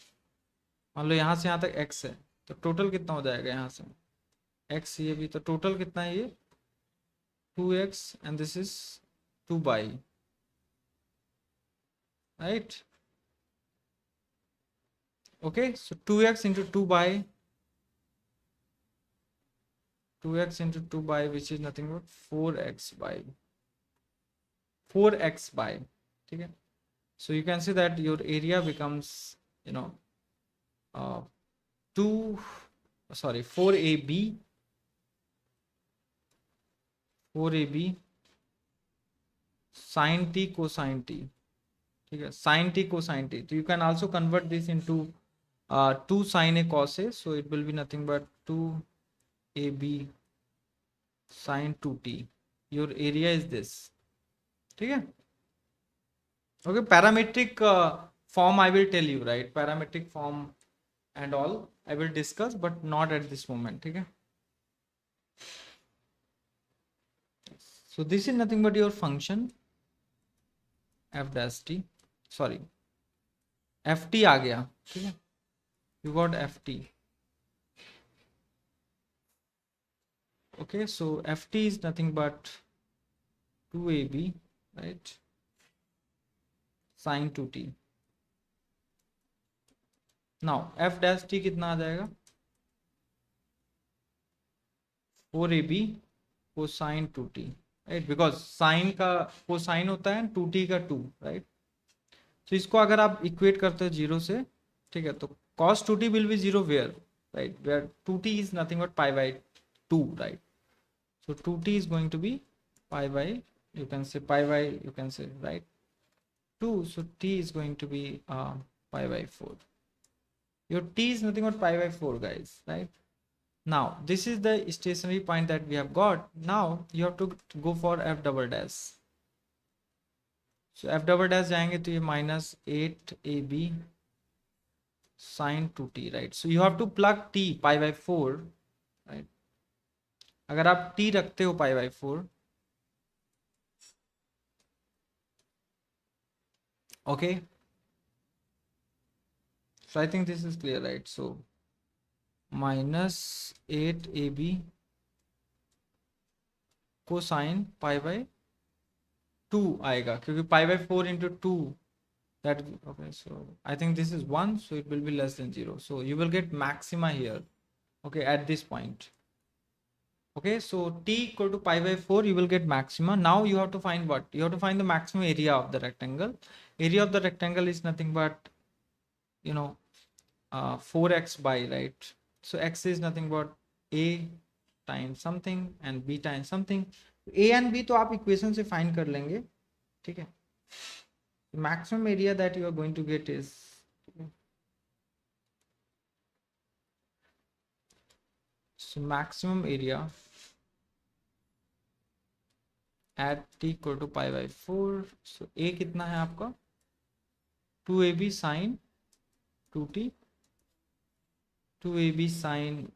मान लो यहाँ से यहाँ तक x है, तो टोटल कितना हो जाएगा यहाँ से x, ये भी तो टोटल कितना है, ये 2x and this is 2 by, right? Okay, so 2x into 2 by 2x into 2 by, which is nothing but 4x by 4x by. Okay, so you can see that your area becomes 4ab 4ab sin t cosine t. Okay, sin t cosine t. So you can also convert this into 2 sin a cos a, so it will be nothing but 2ab sin 2t. Your area is this. Okay, okay, parametric form I will tell you, right? Parametric form and all I will discuss, but not at this moment. Okay, so this is nothing but your function f dash t, sorry ft आ गया, ठीक है? You got ft. Okay, so ft is nothing but 2ab, right, sin 2t. Now f dash t कितना आ जाएगा? 4ab cosine 2t, right? Because sin का cosine होता है 2t का 2, right? So इसको अगर आप इक्वेट करते हो 0 से, ठीक है, तो cos 2t will be 0 where, right? Where 2t is nothing but pi by 2, right? So 2t is going to be pi by, you can say pi by, you can say, right, 2. So t is going to be pi by 4. Your t is nothing but pi by 4, guys, right? Now this is the stationary point that we have got. Now you have to go for f double dash. So f double dash जाएंगे तो ये minus 8ab sin 2t, right? So you have to plug t pi by 4, right? अगर आप t रखते हो pi by 4, okay, so I think this is clear, right? So minus 8ab cosine pi by 2 आएगा, क्योंकि pi by 4 into 2, that, okay, so I think this is 1, so it will be less than 0. So you will get maxima here, okay, at this point. Okay, so t equal to pi by 4, you will get maxima. Now you have to find what? You have to find the maximum area of the rectangle. Area of the rectangle is nothing but, you know, 4x by, right? So x is nothing but a times something and b times something. A and b तो आप equation से find कर लेंगे, ठीक है? The maximum area that you are going to get is, so maximum area at t equal to pi by 4. So a कितना है आपका? 2ab sin 2t, 2ab sin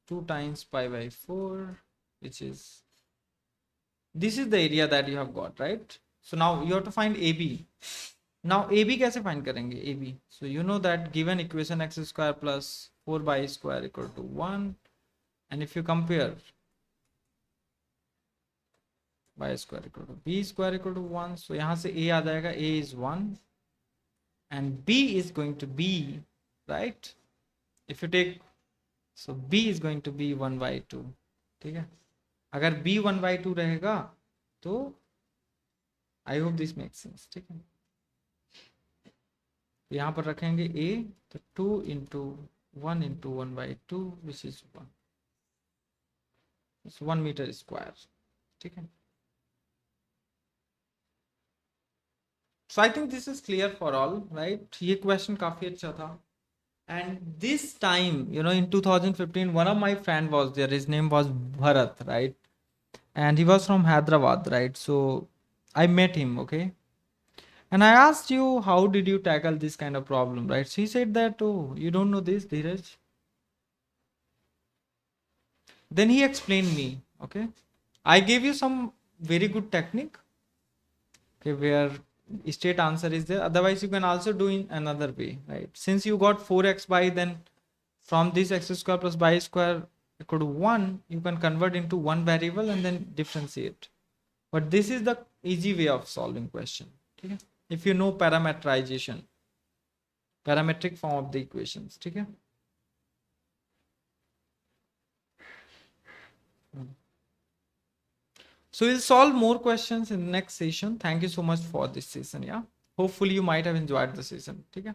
2 times pi by 4, which is, this is the area that you have got, right? So now you have to find AB. Now AB कैसे find करेंगे AB? So you know that given equation x square plus 4y square equal to 1, and if you compare y square equal to b square equal to 1, so यहाँ से A आ जाएगा, A is 1 and B is going to be, right? If you take, so B is going to be 1 by 2, ठीक है? अगर B 1 by 2 रहेगा तो I hope this makes sense, ठीक है? यहाँ पर रखेंगे A, तो 2 into 1 into 1 by 2, which is 1. It's 1 meter square, ठीक है? So I think this is clear for all, right? ये question काफी अच्छा था. And this time, you know, in 2015, one of my friend was there. His name was Bharat, right? And he was from Hyderabad, right? So I met him, okay? And I asked you, how did you tackle this kind of problem, right? So he said that, oh, you don't know this, Dheeraj? Then he explained me, okay? I gave you some very good technique, okay, where straight answer is there. Otherwise, you can also do in another way, right? Since you got 4x by, then from this x square plus y square equal to 1, you can convert into one variable and then differentiate. But this is the easy way of solving question, okay? If you know parameterization, parametric form of the equations, okay? So we'll solve more questions in the next session. Thank you so much for this session. Yeah, hopefully you might have enjoyed the session, okay?